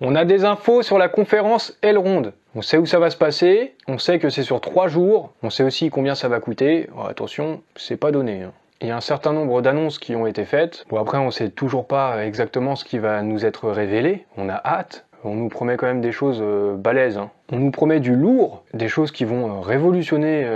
On a des infos sur la conférence Elrond. On sait où ça va se passer, on sait que c'est sur 3 jours, on sait aussi combien ça va coûter. Oh, attention, c'est pas donné. Il y a un certain nombre d'annonces qui ont été faites. Bon, après, on sait toujours pas exactement ce qui va nous être révélé. On a hâte. On nous promet quand même des choses balèzes. On nous promet du lourd, des choses qui vont révolutionner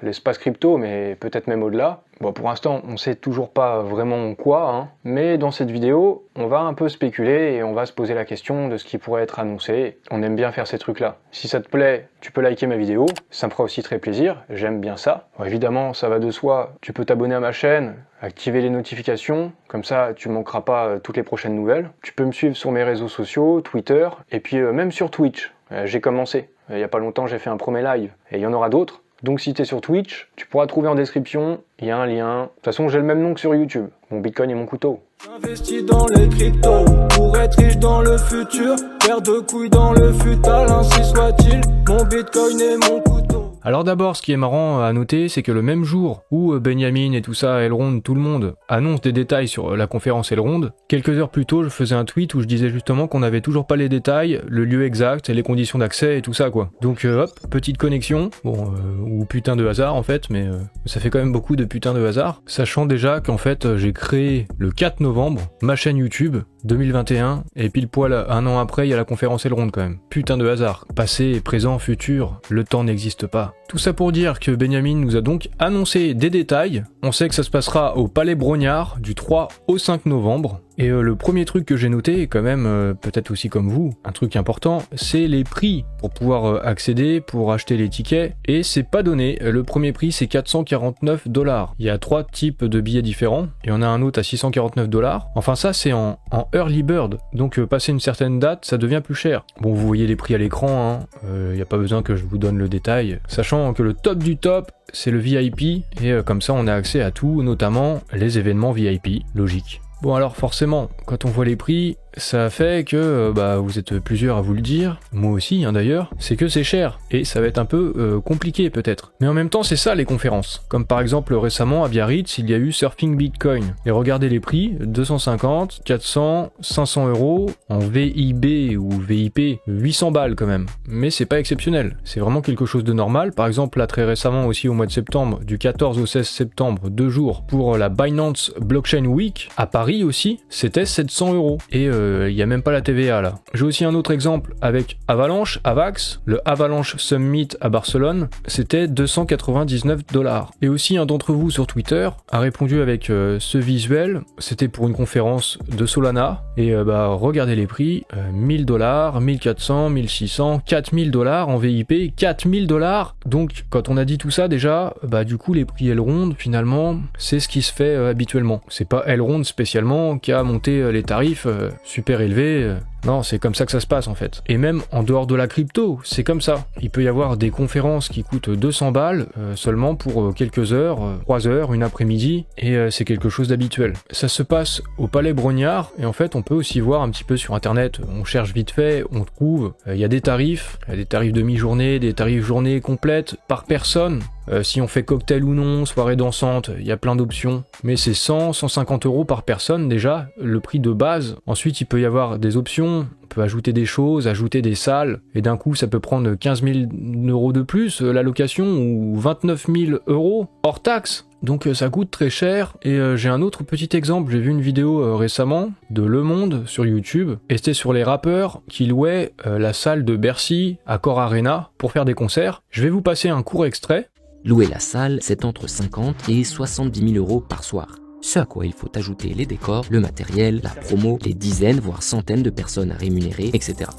l'espace crypto, mais peut-être même au-delà. Bon, pour l'instant, on sait toujours pas vraiment quoi, mais dans cette vidéo, on va un peu spéculer et on va se poser la question de ce qui pourrait être annoncé. On aime bien faire ces trucs-là. Si ça te plaît, tu peux liker ma vidéo, ça me fera aussi très plaisir, j'aime bien ça. Bon, évidemment, ça va de soi, tu peux t'abonner à ma chaîne, activer les notifications, comme ça tu manqueras pas toutes les prochaines nouvelles. Tu peux me suivre sur mes réseaux sociaux, Twitter, et puis même sur Twitch. J'ai commencé, il y a pas longtemps j'ai fait un premier live, et il y en aura d'autres. Donc si t'es sur Twitch, tu pourras trouver en description, il y a un lien. De toute façon j'ai le même nom que sur YouTube, mon Bitcoin et mon couteau. Investi dans les cryptos, pour être riche dans le futur, paire de couilles dans le futal, ainsi soit-il, mon Bitcoin et mon couteau. Alors d'abord, ce qui est marrant à noter, c'est que le même jour où Benjamin et tout ça, Elrond, tout le monde, annonce des détails sur la conférence Elrond, quelques heures plus tôt, je faisais un tweet où je disais justement qu'on n'avait toujours pas les détails, le lieu exact, les conditions d'accès et tout ça quoi. Donc hop, petite connexion, ou putain de hasard en fait, mais ça fait quand même beaucoup de putain de hasard, sachant déjà qu'en fait j'ai créé le 4 novembre ma chaîne YouTube 2021, et pile poil un an après il y a la conférence Elrond quand même. Putain de hasard. Passé, présent, futur, le temps n'existe pas. Tout ça pour dire que Benjamin nous a donc annoncé des détails. On sait que ça se passera au Palais Brognard du 3 au 5 novembre. Et le premier truc que j'ai noté, quand même, peut-être aussi comme vous, un truc important, c'est les prix pour pouvoir accéder, pour acheter les tickets. Et c'est pas donné. Le premier prix, c'est 449$. Il y a 3 types de billets différents. Et on a un autre à 649$. Enfin, ça, c'est en early bird. Donc, passer une certaine date, ça devient plus cher. Bon, vous voyez les prix à l'écran, il n'y a pas besoin que je vous donne le détail. Sachant que le top du top, c'est le VIP. Et comme ça, on a accès à tout, notamment les événements VIP. Logique. Bon alors forcément, quand on voit les prix, ça fait que, vous êtes plusieurs à vous le dire, moi aussi d'ailleurs, c'est que c'est cher, et ça va être un peu compliqué peut-être. Mais en même temps c'est ça les conférences, comme par exemple récemment à Biarritz, il y a eu Surfing Bitcoin, et regardez les prix, 250, 400, 500€, en VIB ou VIP, 800 balles quand même. Mais c'est pas exceptionnel, c'est vraiment quelque chose de normal. Par exemple là très récemment aussi au mois de septembre, du 14 au 16 septembre, 2 jours, pour la Binance Blockchain Week, à Paris aussi, c'était 700€, et il n'y a même pas la TVA là. J'ai aussi un autre exemple avec Avalanche, Avax, le Avalanche Summit à Barcelone, c'était 299$. Et aussi un d'entre vous sur Twitter a répondu avec ce visuel, c'était pour une conférence de Solana, et regardez les prix, 1000$, 1400, 1600, 4000$ en VIP, 4000$. Donc quand on a dit tout ça déjà, du coup les prix Elrond finalement, c'est ce qui se fait habituellement. C'est pas Elrond spécialement qui a monté les tarifs super élevé, non, c'est comme ça que ça se passe en fait. Et même en dehors de la crypto, c'est comme ça. Il peut y avoir des conférences qui coûtent 200 balles seulement pour quelques heures, 3 heures, une après-midi, et c'est quelque chose d'habituel. Ça se passe au Palais Brognard, et en fait on peut aussi voir un petit peu sur internet, on cherche vite fait, on trouve, il y a des tarifs de mi-journée, des tarifs journée complète par personne. Si on fait cocktail ou non, soirée dansante, il y a plein d'options. Mais c'est 100-150€ par personne déjà, le prix de base. Ensuite, il peut y avoir des options, on peut ajouter des choses, ajouter des salles, et d'un coup, ça peut prendre 15 000€ de plus, la location, ou 29 000€ hors taxe. Donc ça coûte très cher, et j'ai un autre petit exemple, j'ai vu une vidéo récemment de Le Monde sur YouTube, et c'était sur les rappeurs qui louaient la salle de Bercy, Accor Arena, pour faire des concerts. Je vais vous passer un court extrait. Louer la salle, c'est entre 50 et 70 000€ par soir. Ce à quoi il faut ajouter les décors, le matériel, la promo, les dizaines voire centaines de personnes à rémunérer, etc.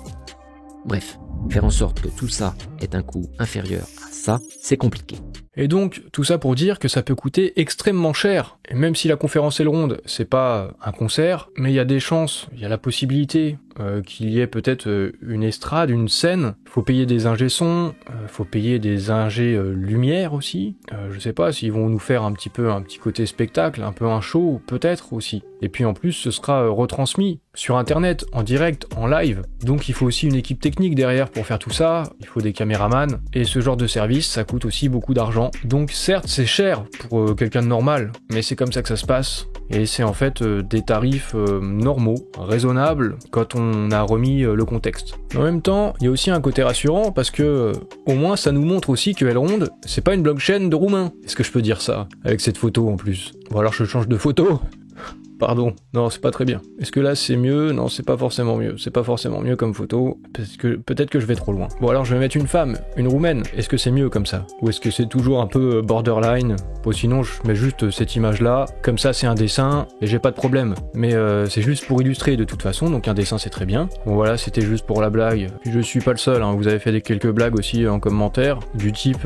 Bref, faire en sorte que tout ça ait un coût inférieur à ça, c'est compliqué. Et donc, tout ça pour dire que ça peut coûter extrêmement cher. Et même si la conférence Elrond, c'est pas un concert, mais il y a des chances, il y a la possibilité qu'il y ait peut-être une estrade, une scène. Faut payer des ingé son, faut payer des ingé lumière aussi. Je sais pas s'ils vont nous faire un petit côté spectacle, un peu un show, peut-être aussi. Et puis en plus, ce sera retransmis sur internet, en direct, en live. Donc il faut aussi une équipe technique derrière pour faire tout ça, il faut des caméramans, et ce genre de service, ça coûte aussi beaucoup d'argent. Donc certes, c'est cher pour quelqu'un de normal, mais c'est comme ça que ça se passe. et c'est en fait des tarifs normaux, raisonnables, quand on a remis le contexte. En même temps, il y a aussi un côté rassurant, parce que au moins ça nous montre aussi que Elrond, c'est pas une blockchain de roumains. Est-ce que je peux dire ça, avec cette photo en plus? Bon alors je change de photo. Pardon, non, c'est pas très bien. Est-ce que là c'est mieux? Non, c'est pas forcément mieux. C'est pas forcément mieux comme photo, parce que peut-être que je vais trop loin. Bon alors je vais mettre une femme, une roumaine. Est-ce que c'est mieux comme ça? Ou est-ce que c'est toujours un peu borderline? Bon sinon je mets juste cette image là, comme ça c'est un dessin, et j'ai pas de problème. Mais c'est juste pour illustrer de toute façon, donc un dessin c'est très bien. Bon voilà, c'était juste pour la blague. Puis je suis pas le seul, hein. Vous avez fait quelques blagues aussi en commentaire, du type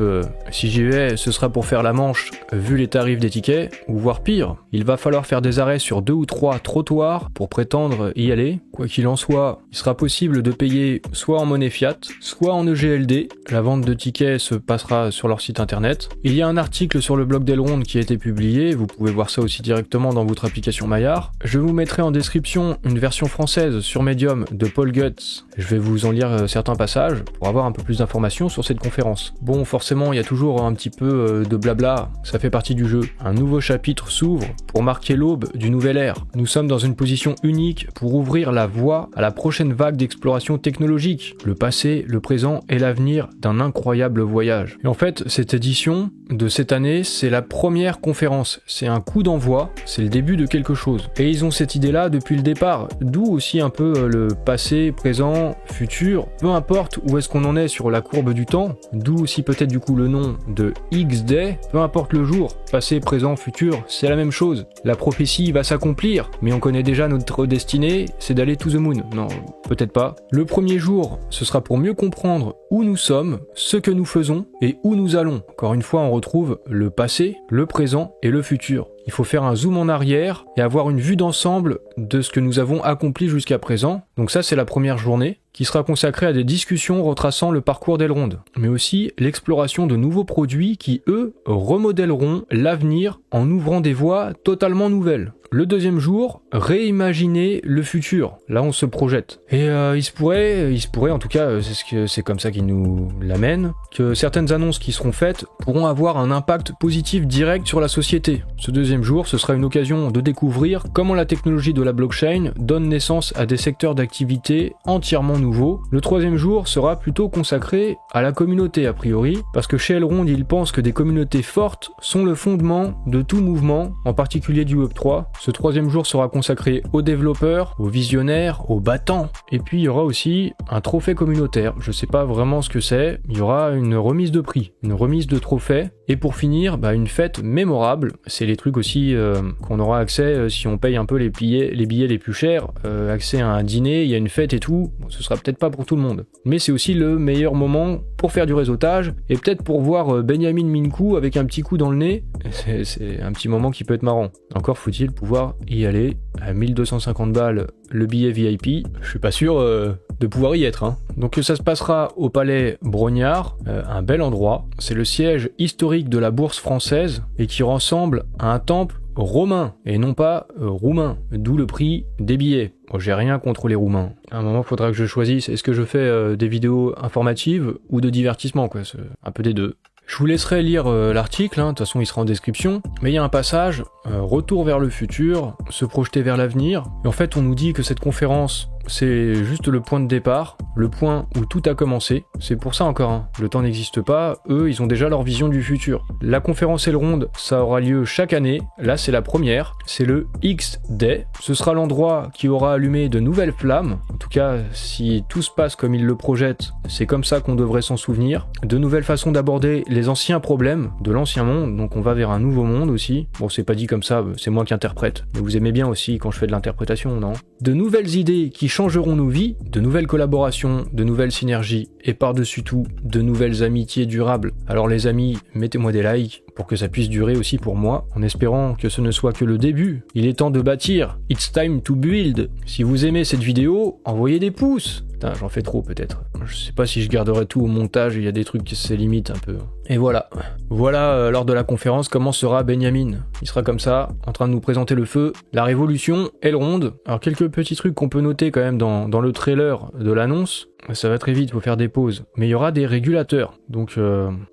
si j'y vais, ce sera pour faire la Manche, vu les tarifs des tickets, ou voire pire, il va falloir faire des arrêts sur 2 ou 3 trottoirs pour prétendre y aller. Quoi qu'il en soit, il sera possible de payer soit en monnaie fiat, soit en EGLD. La vente de tickets se passera sur leur site internet. Il y a un article sur le blog d'Elrond qui a été publié, vous pouvez voir ça aussi directement dans votre application Maillard. Je vous mettrai en description une version française sur Medium de Paul Guts. Je vais vous en lire certains passages pour avoir un peu plus d'informations sur cette conférence. Bon, forcément, il y a toujours un petit peu de blabla, ça fait partie du jeu. Un nouveau chapitre s'ouvre pour marquer l'aube du nouvel ère. Nous sommes dans une position unique pour ouvrir la voie à la prochaine vague d'exploration technologique, le passé, le présent et l'avenir d'un incroyable voyage. Et en fait, cette édition de cette année, c'est la première conférence, c'est un coup d'envoi, c'est le début de quelque chose. Et ils ont cette idée-là depuis le départ, d'où aussi un peu le passé, présent, futur, peu importe où est-ce qu'on en est sur la courbe du temps, d'où aussi peut-être du coup le nom de X-Day, peu importe le jour, passé, présent, futur, c'est la même chose. La prophétie va s'accomplir, mais on connaît déjà notre destinée, c'est d'aller to the moon. Non, peut-être pas. Le premier jour, ce sera pour mieux comprendre où nous sommes, ce que nous faisons et où nous allons. Encore une fois, on retrouve le passé, le présent et le futur. Il faut faire un zoom en arrière et avoir une vue d'ensemble de ce que nous avons accompli jusqu'à présent. Donc ça, c'est la première journée qui sera consacrée à des discussions retraçant le parcours d'Elrond, mais aussi l'exploration de nouveaux produits qui, eux, remodèleront l'avenir en ouvrant des voies totalement nouvelles. Le deuxième jour, réimaginer le futur. Là, on se projette. Et il se pourrait, en tout cas, c'est comme ça qu'il nous l'amène, que certaines annonces qui seront faites pourront avoir un impact positif direct sur la société. Ce deuxième jour, ce sera une occasion de découvrir comment la technologie de la blockchain donne naissance à des secteurs d'activité entièrement nouveaux. Le troisième jour sera plutôt consacré à la communauté, a priori, parce que chez Elrond, il pense que des communautés fortes sont le fondement de tout mouvement, en particulier du Web3. Ce troisième jour sera consacré aux développeurs, aux visionnaires, aux battants. Et puis il y aura aussi un trophée communautaire. Je sais pas vraiment ce que c'est. Il y aura une remise de prix, une remise de trophée. Et pour finir, une fête mémorable. C'est les trucs aussi qu'on aura accès si on paye un peu les billets les plus chers. Accès à un dîner, il y a une fête et tout. Bon, ce sera peut-être pas pour tout le monde. Mais c'est aussi le meilleur moment pour faire du réseautage et peut-être pour voir Benjamin Minkou avec un petit coup dans le nez. C'est un petit moment qui peut être marrant. Encore faut-il pouvoir y aller à 1250 balles le billet VIP. Je suis pas sûr de pouvoir y être. Donc ça se passera au Palais Brognard, un bel endroit. C'est le siège historique de la Bourse française et qui ressemble à un temple romain et non pas roumain, d'où le prix des billets. Bon, j'ai rien contre les Roumains. À un moment, il faudra que je choisisse, est-ce que je fais des vidéos informatives ou de divertissement, quoi, c'est un peu des deux. Je vous laisserai lire l'article, de toute façon il sera en description, mais il y a un passage, retour vers le futur, se projeter vers l'avenir, et en fait on nous dit que cette conférence, c'est juste le point de départ, le point où tout a commencé. C'est pour ça encore, le temps n'existe pas, eux ils ont déjà leur vision du futur. La conférence Elrond, ça aura lieu chaque année, là c'est la première, c'est le X-Day, ce sera l'endroit qui aura allumé de nouvelles flammes, en tout cas si tout se passe comme ils le projettent, c'est comme ça qu'on devrait s'en souvenir, de nouvelles façons d'aborder les anciens problèmes de l'ancien monde, donc on va vers un nouveau monde aussi. Bon, c'est pas dit comme ça, c'est moi qui interprète, mais vous aimez bien aussi quand je fais de l'interprétation, non? De nouvelles idées qui changeront nos vies, de nouvelles collaborations, de nouvelles synergies, et par-dessus tout, de nouvelles amitiés durables. Alors les amis, mettez-moi des likes pour que ça puisse durer aussi pour moi, en espérant que ce ne soit que le début. Il est temps de bâtir, it's time to build. Si vous aimez cette vidéo, envoyez des pouces. Putain, j'en fais trop peut-être. Je sais pas si je garderai tout au montage, il y a des trucs qui se limitent un peu. Et voilà. Voilà, lors de la conférence, comment sera Benjamin. Il sera comme ça, en train de nous présenter le feu, la révolution, Elrond. Alors quelques petits trucs qu'on peut noter quand même dans le trailer de l'annonce. Ça va très vite, faut faire des pauses. Mais il y aura des régulateurs, donc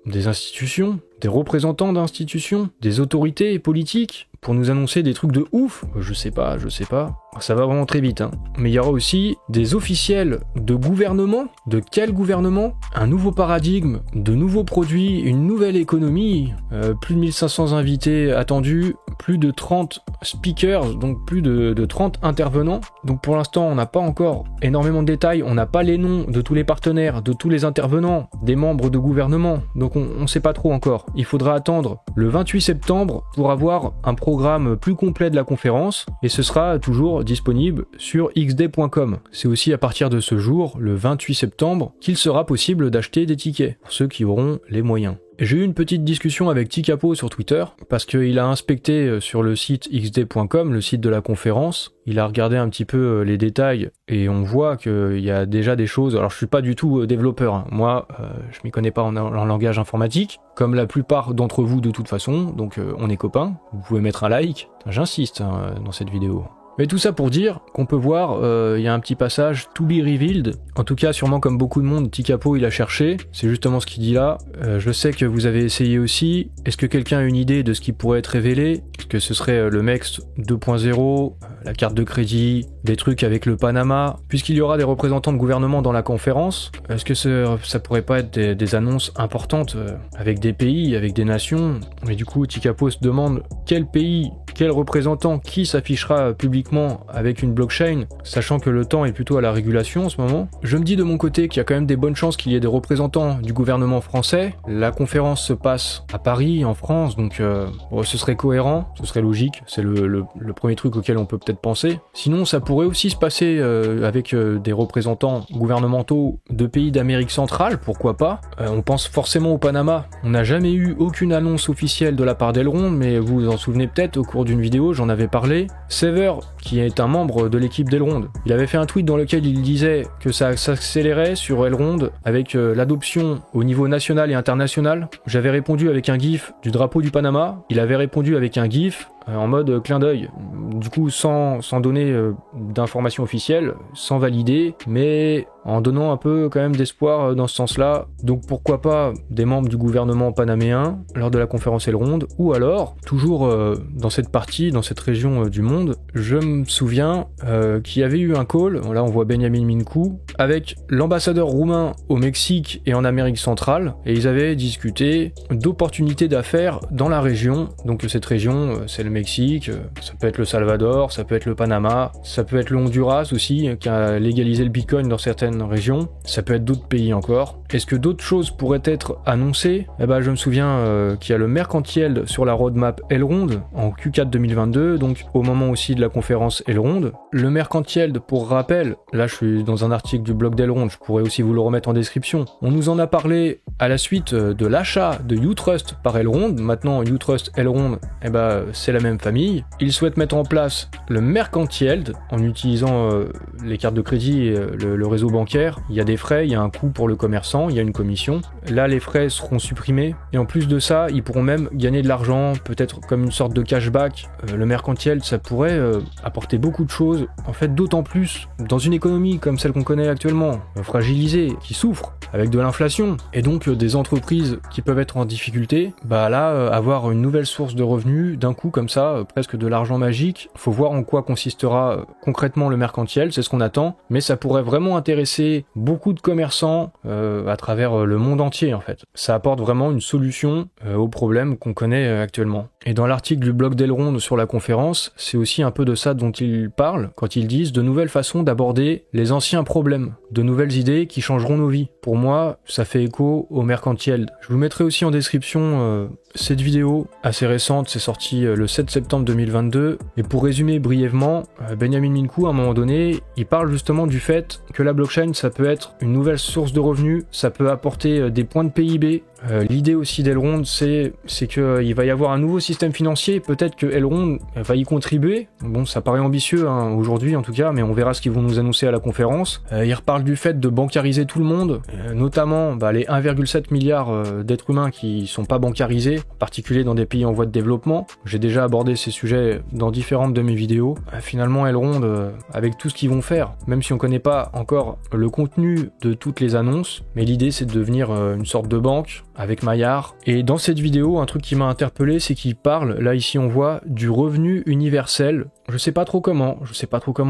des institutions, des représentants d'institutions, des autorités politiques, pour nous annoncer des trucs de ouf. Je sais pas. Ça va vraiment très vite, hein. Mais il y aura aussi des officiels de gouvernement. De quel gouvernement? Un nouveau paradigme, de nouveaux produits, une nouvelle économie, plus de 1500 invités attendus, plus de 30 speakers, donc plus de 30 intervenants. Donc pour l'instant, on n'a pas encore énormément de détails, on n'a pas les noms de tous les partenaires, de tous les intervenants, des membres de gouvernement, donc on sait pas trop encore. Il faudra attendre le 28 septembre pour avoir un programme plus complet de la conférence, et ce sera toujours disponible sur xday.com. C'est aussi à partir de ce jour, le 28 septembre, qu'il sera possible d'acheter des tickets, pour ceux qui auront les moyens. J'ai eu une petite discussion avec Tikapo sur Twitter, parce qu'il a inspecté sur le site xday.com, le site de la conférence, il a regardé un petit peu les détails, et on voit qu'il y a déjà des choses. Alors je suis pas du tout développeur, hein. Moi je m'y connais pas en langage informatique, comme la plupart d'entre vous de toute façon, donc on est copains, vous pouvez mettre un like, j'insiste dans cette vidéo. Mais tout ça pour dire qu'on peut voir, il y a un petit passage to be revealed. En tout cas, sûrement comme beaucoup de monde, Tikapo il a cherché. C'est justement ce qu'il dit là. Je sais que vous avez essayé aussi. Est-ce que quelqu'un a une idée de ce qui pourrait être révélé? Est-ce que ce serait le MEX 2.0, la carte de crédit, des trucs avec le Panama? Puisqu'il y aura des représentants de gouvernement dans la conférence, est-ce que ça pourrait pas être des annonces importantes avec des pays, avec des nations? Mais du coup, Tikapo se demande quel pays, quel représentant, qui s'affichera publiquement avec une blockchain, sachant que le temps est plutôt à la régulation en ce moment. Je me dis de mon côté qu'il y a quand même des bonnes chances qu'il y ait des représentants du gouvernement français. La conférence se passe à Paris, en France, donc ce serait cohérent, ce serait logique, c'est le premier truc auquel on peut peut-être penser. Sinon, ça pourrait aussi se passer avec des représentants gouvernementaux de pays d'Amérique centrale, pourquoi pas. On pense forcément au Panama. On n'a jamais eu aucune annonce officielle de la part d'Elrond, mais vous vous en souvenez peut-être, au cours d'une vidéo, j'en avais parlé. Sever, qui est un membre de l'équipe d'Elrond, il avait fait un tweet dans lequel il disait que ça s'accélérait sur Elrond avec l'adoption au niveau national et international. J'avais répondu avec un gif du drapeau du Panama, il avait répondu avec un gif en mode clin d'œil, du coup sans donner d'informations officielles, sans valider, mais en donnant un peu quand même d'espoir dans ce sens-là. Donc pourquoi pas des membres du gouvernement panaméen lors de la conférence Elrond, ou alors, toujours dans cette partie, dans cette région du monde, je me souviens qu'il y avait eu un call, là on voit Benjamin Mincu, avec l'ambassadeur roumain au Mexique et en Amérique centrale, et ils avaient discuté d'opportunités d'affaires dans la région. Donc cette région, c'est le Mexique, ça peut être le Salvador, ça peut être le Panama, ça peut être le Honduras aussi, qui a légalisé le Bitcoin dans certaines régions, ça peut être d'autres pays encore. Est-ce que d'autres choses pourraient être annoncées? Eh ben, je me souviens qu'il y a le Mercantiel sur la roadmap Elrond en Q4 2022, donc au moment aussi de la conférence Elrond. Le Mercantiel, pour rappel, là je suis dans un article du blog d'Elrond, je pourrais aussi vous le remettre en description. On nous en a parlé à la suite de l'achat de Utrust par Elrond. Maintenant Utrust Elrond, eh ben, c'est la même famille. Ils souhaitent mettre en place le Mercantiel en utilisant les cartes de crédit et le réseau bancaire. Il y a des frais, il y a un coût pour le commerçant, il y a une commission. Là, les frais seront supprimés. Et en plus de ça, ils pourront même gagner de l'argent, peut-être comme une sorte de cashback. Le Mercantiel, ça pourrait apporter beaucoup de choses. En fait, d'autant plus dans une économie comme celle qu'on connaît actuellement, fragilisée, qui souffre avec de l'inflation, et donc des entreprises qui peuvent être en difficulté. Bah là, avoir une nouvelle source de revenus, d'un coup comme ça, presque de l'argent magique. Faut voir en quoi consistera concrètement le Mercantiel, c'est ce qu'on attend, mais ça pourrait vraiment intéresser beaucoup de commerçants à travers le monde entier en fait. Ça apporte vraiment une solution aux problèmes qu'on connaît actuellement. Et dans l'article du blog d'Elrond sur la conférence, c'est aussi un peu de ça dont ils parlent quand ils disent de nouvelles façons d'aborder les anciens problèmes, de nouvelles idées qui changeront nos vies. Pour moi, ça fait écho au Mercantiel. Je vous mettrai aussi en description cette vidéo assez récente, c'est sorti le 7 septembre 2022. Et pour résumer brièvement, Benjamin Mincu, à un moment donné, il parle justement du fait que la blockchain, ça peut être une nouvelle source de revenus, ça peut apporter des points de PIB. L'idée aussi d'Elrond, c'est qu'il va y avoir un nouveau système financier, peut-être que Elrond va y contribuer. Bon, ça paraît ambitieux hein, aujourd'hui en tout cas, mais on verra ce qu'ils vont nous annoncer à la conférence. Il reparle du fait de bancariser tout le monde, notamment les 1,7 milliard d'êtres humains qui sont pas bancarisés, en particulier dans des pays en voie de développement. J'ai déjà abordé ces sujets dans différentes de mes vidéos. Finalement, Elrond, avec tout ce qu'ils vont faire, même si on connaît pas encore le contenu de toutes les annonces, mais l'idée c'est de devenir une sorte de banque, avec Maillard. Et dans cette vidéo, un truc qui m'a interpellé, c'est qu'il parle, là ici on voit, du revenu universel. Je sais pas trop comment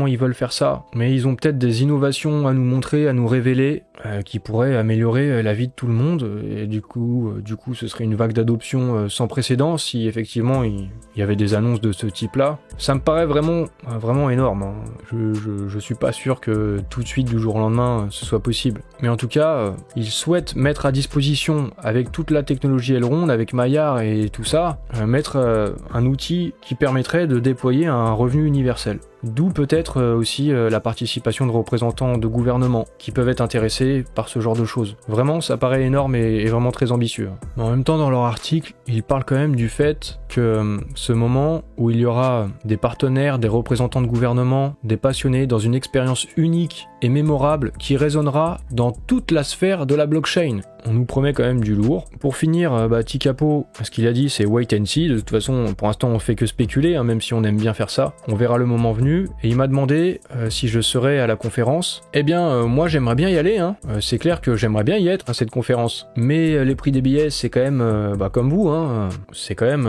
ils veulent faire ça, mais ils ont peut-être des innovations à nous montrer, à nous révéler, qui pourraient améliorer la vie de tout le monde, et du coup ce serait une vague d'adoption sans précédent si effectivement il y avait des annonces de ce type-là. Ça me paraît vraiment énorme, hein. Je suis pas sûr que tout de suite, du jour au lendemain, ce soit possible. Mais en tout cas, ils souhaitent mettre à disposition, avec toute la technologie Elrond, avec Maillard et tout ça, mettre un outil qui permettrait de déployer un revenu universel. D'où peut-être aussi la participation de représentants de gouvernement qui peuvent être intéressés par ce genre de choses. Vraiment, ça paraît énorme et vraiment très ambitieux. Mais en même temps, dans leur article, ils parlent quand même du fait que ce moment où il y aura des partenaires, des représentants de gouvernement, des passionnés dans une expérience unique et mémorable qui résonnera dans toute la sphère de la blockchain. On nous promet quand même du lourd. Pour finir, Tikapo, ce qu'il a dit, c'est wait and see. De toute façon, pour l'instant, on fait que spéculer, hein, même si on aime bien faire ça. On verra le moment venu. Et il m'a demandé si je serais à la conférence. Eh bien, moi, j'aimerais bien y aller. Hein. C'est clair que j'aimerais bien y être à cette conférence. Mais les prix des billets, c'est quand même, comme vous, hein, c'est quand même...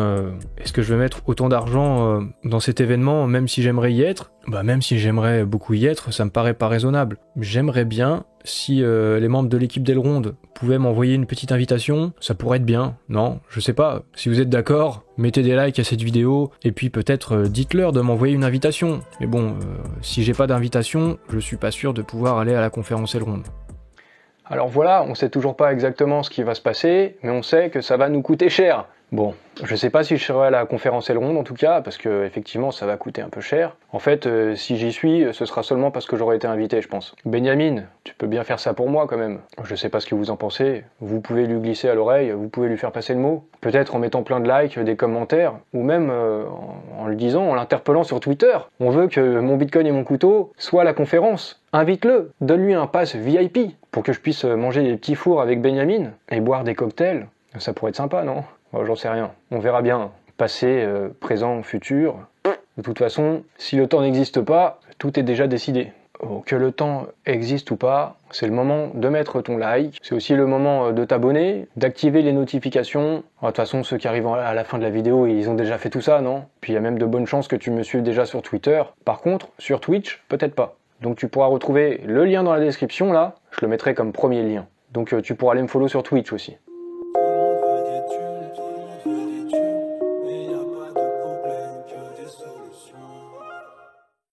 est-ce que je vais mettre autant d'argent dans cet événement, même si j'aimerais y être ? Même si j'aimerais beaucoup y être, ça me paraît pas raisonnable. J'aimerais bien, si les membres de l'équipe d'Elrond pouvaient m'envoyer une petite invitation, ça pourrait être bien, non ? Je sais pas, si vous êtes d'accord, mettez des likes à cette vidéo, et puis peut-être dites-leur de m'envoyer une invitation. Mais bon, si j'ai pas d'invitation, je suis pas sûr de pouvoir aller à la conférence Elrond. Alors voilà, on sait toujours pas exactement ce qui va se passer, mais on sait que ça va nous coûter cher. Bon, je sais pas si je serai à la conférence Elrond en tout cas, parce que effectivement ça va coûter un peu cher. En fait, si j'y suis, ce sera seulement parce que j'aurai été invité, je pense. Benjamin, tu peux bien faire ça pour moi quand même. Je sais pas ce que vous en pensez, vous pouvez lui glisser à l'oreille, vous pouvez lui faire passer le mot. Peut-être en mettant plein de likes, des commentaires, ou même en le disant, en l'interpellant sur Twitter. On veut que mon Bitcoin et mon couteau soient à la conférence. Invite-le, donne-lui un pass VIP, pour que je puisse manger des petits fours avec Benjamin, et boire des cocktails. Ça pourrait être sympa, non ? J'en sais rien. On verra bien. Passé, présent, futur. De toute façon, si le temps n'existe pas, tout est déjà décidé. Que le temps existe ou pas, c'est le moment de mettre ton like. C'est aussi le moment de t'abonner, d'activer les notifications. De toute façon, ceux qui arrivent à la fin de la vidéo, ils ont déjà fait tout ça, non ? Puis il y a même de bonnes chances que tu me suives déjà sur Twitter. Par contre, sur Twitch, peut-être pas. Donc tu pourras retrouver le lien dans la description, là. Je le mettrai comme premier lien. Donc tu pourras aller me follow sur Twitch aussi.